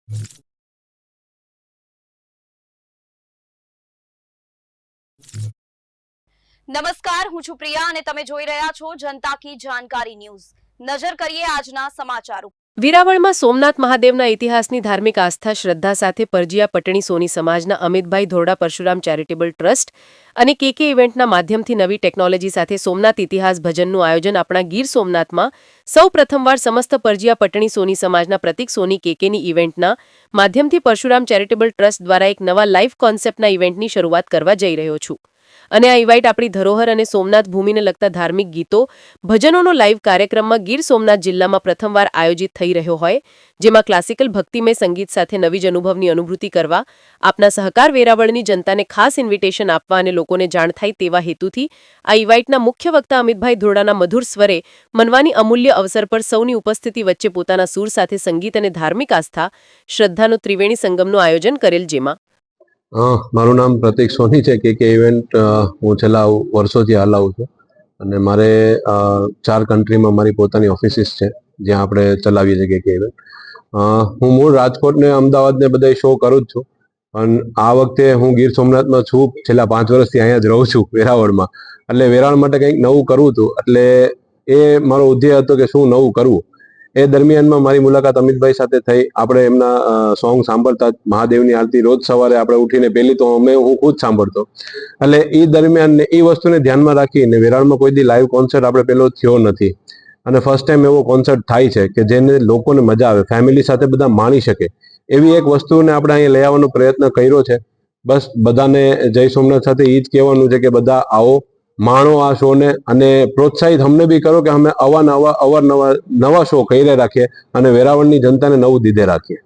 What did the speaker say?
નમસ્કાર, હું છું પ્રિયા અને તમે જોઈ રહ્યા છો જનતા કી જાણકારી ન્યૂઝ। નજર કરીએ આજના સમાચારો। વેરાવળમાં સોમનાથ મહાદેવના ઇતિહાસની ધાર્મિક આસ્થા શ્રદ્ધા સાથે પરજીયા પટણી સોની સમાજના અમિતભાઈ ધોરડા પરશુરામ ચેરિટેબલ ટ્રસ્ટ અને કેકે ઇવેન્ટના માધ્યમથી નવી ટેકનોલોજી સાથે સોમનાથ ઇતિહાસ ભજનનું આયોજન આપણા ગીર સોમનાથમાં સૌ પ્રથમવાર સમસ્ત પરજીયા પટણી સોની સમાજના પ્રતિક સોની કેકેની ઇવેન્ટના માધ્યમથી પરશુરામ ચેરિટેબલ ટ્રસ્ટ દ્વારા એક નવા લાઈવ કોન્સેપ્ટના ઇવેન્ટની શરૂઆત કરવા જઈ રહ્યો છું। અને આ ઇવેન્ટ આપણી ધરોહર અને સોમનાથ ભૂમિને લગતા ધાર્મિક ગીતો ભજનોનો લાઈવ કાર્યક્રમમાં ગીર સોમનાથ જિલ્લામાં પ્રથમવાર આયોજિત થઈ રહ્યો હોય, જેમાં ક્લાસિકલ ભક્તિમય સંગીત સાથે નવી જ અનુભવની અનુભૂતિ કરવા આપના સહકાર વેરાવળની જનતાને ખાસ ઇન્વિટેશન આપવા અને લોકોને જાણ થાય તેવા હેતુથી આ ઇવેન્ટના મુખ્ય વક્તા અમિતભાઈ ધોરડાના મધુર સ્વરે મનવાની અમૂલ્ય અવસર પર સૌની ઉપસ્થિતિ વચ્ચે પોતાના સૂર સાથે સંગીત અને ધાર્મિક આસ્થા શ્રદ્ધાનો ત્રિવેણી સંગમનું આયોજન કરેલ, જેમાં મારું નામ પ્રતિક સોની છે। કે ઇવેન્ટ હું છેલ્લા વર્ષોથી હલાવું છું અને મારે 4 કન્ટ્રીમાં મારી પોતાની ઓફિસીસ છે જ્યાં આપણે ચલાવીએ છીએ કે ઇવેન્ટ। હું મૂળ રાજકોટ ને અમદાવાદ ને બધા શો કરું જ છું, પણ આ વખતે હું ગીર સોમનાથમાં છું। છેલ્લા 5 વર્ષથી અહીંયા જ રહું છું વેરાવળમાં, એટલે વેરાવળ માટે કંઈક નવું કરવું હતું। એટલે એ મારો ઉદ્દેશ હતો કે શું નવું કરવું। એ દરમિયાનમાં મારી મુલાકાત અમિતભાઈ સાથે થઈ। આપણે એમના સોંગ સાંભળતા, મહાદેવની આરતી રોજ સવારે આપણે ઉઠીને પહેલી તો હું ખુદ સાંભળતો। એટલે એ દરમિયાન એ વસ્તુને ધ્યાનમાં રાખીને વેરાવળમાં કોઈ દી લાઈવ કોન્સર્ટ આપણે પેલો થયો નથી અને ફર્સ્ટ ટાઈમ એવો કોન્સર્ટ થાય છે કે જેને લોકોને મજા આવે, ફેમિલી સાથે બધા માણી શકે એવી એક વસ્તુને આપણે અહીંયા લઈ આવવાનો પ્રયત્ન કર્યો છે। બસ બધાને જય સોમનાથ સાથે એ જ કહેવાનું છે કે બધા આવો, માણો આ શો ને અને પ્રોત્સાહિત અમને બી કરો કે અમે અવારનવાર નવા શો કરી રાખીએ અને વેરાવળની જનતાને નવું દીધે રાખીએ।